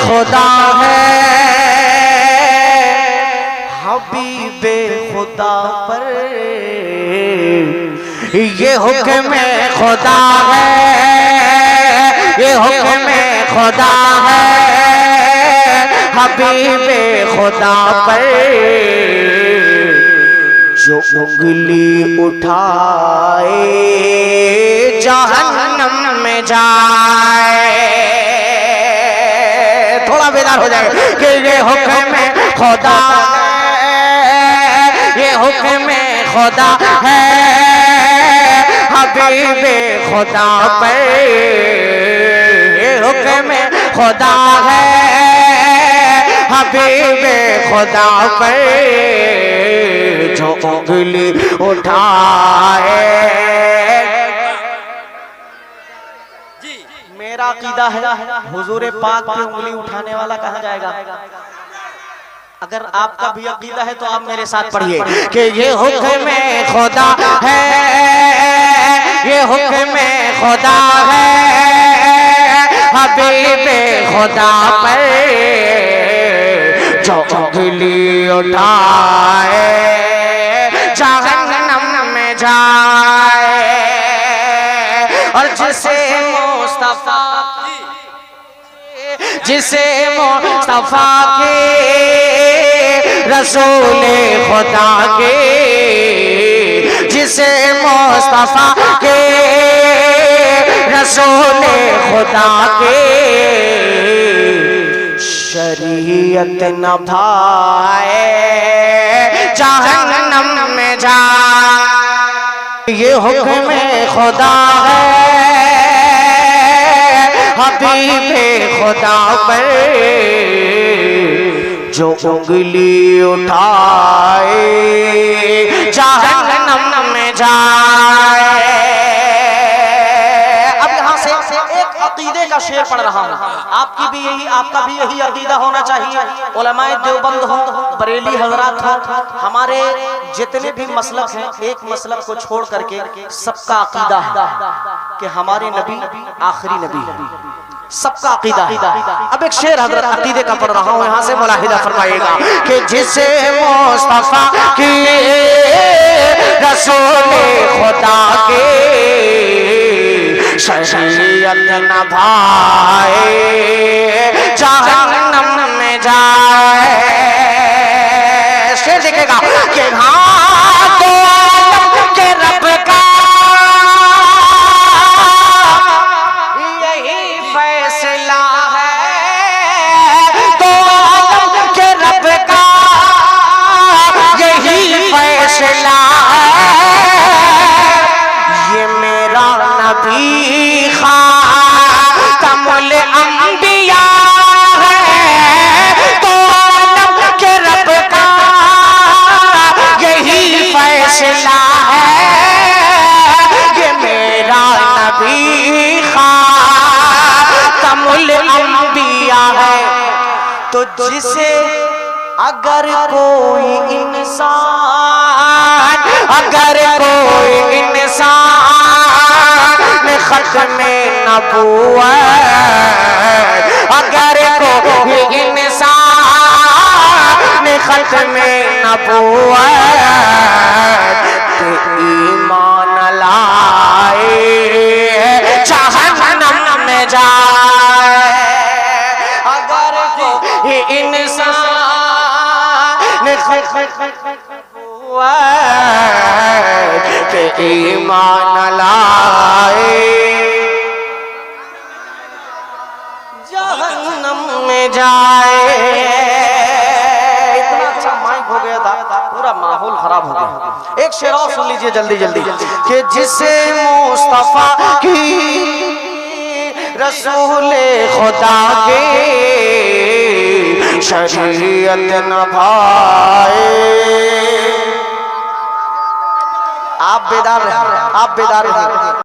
खुदा है, हबीबे खुदा पर ये हुक्म खुदा है, ये हुक्म खुदा है, हबीबे खुदा पर जो उंगली उठाए जहन्नम में जाए। थोड़ा बेदार हो जाएगा कि ये हुक्म खुदा है, ये हुक्म खुदा है, हबीबे खुदा पर ये हुक्म खुदा है, हबीबे खुदा पर जो उंगली उठाए। मेरा अकीदा है हुजूर पाक पे उंगली उठाने वाला कहाँ जाएगा। अगर आपका भी अकीदा है तो आप मेरे साथ पढ़िए कि ये हुक्म खुदा है, ये हुक्म खुदा है, हबीबे खुदा पर जो उंगली उठाए जहन्नम में जाए। और जिसे मुस्तफा के रसूले खुदा के, जिसे मुस्तफा के रसूले खुदा के शरीयत न भाए जहन्नम में जाए। ये हुक्म खुदा है, हबीबे खुदा पर जो उंगली उठाए जहन्नम में जाए। अब यहाँ से एक अकीदे का शेर पढ़ रहा हूँ, आपका भी यही अकीदा होना चाहिए। उलमाए देवबंद हो, बरेली हजरात हो, हमारे जितने भी मसलक हैं, एक मसलक को छोड़ करके सबका अकीदा है कि हमारे नबी आखिरी नबी है, सबका अकीदा है। अब एक शेर हजरत अकीदे का पढ़ रहा हूँ, यहाँ से मुलाहिदा फरमाइएगा कि जिसे मुस्तफा की रसूले खुदा के शरीयत न भाए जहन्नम में जाए। शेर देखेगा कि हाँ तो आलम के रब का यही फैसला है, तो आलम के रब का यही फैसला है। ये मेरा नबी खातमुल अंबिया है, तो आलम के रब का यही फैसला है। ये मेरा नबी खातमुल अंबिया है। तो जिसे अगर कोई इंसान खत्मे नबुव्वत, अगर कोई इंसान खत्मे नबुव्वत तो ईमान लाए जहन्नम में जाए। अगर कोई इंसान के ईमान लाए जहन्नम में जाए। इतना अच्छा माइक हो गया था, पूरा माहौल खराब हो गया। एक शेर और सुन लीजिए जल्दी जल्दी कि जिसे मुस्तफा की रसूले खुदा के शरीयत न भाए। आप बेदार हैं।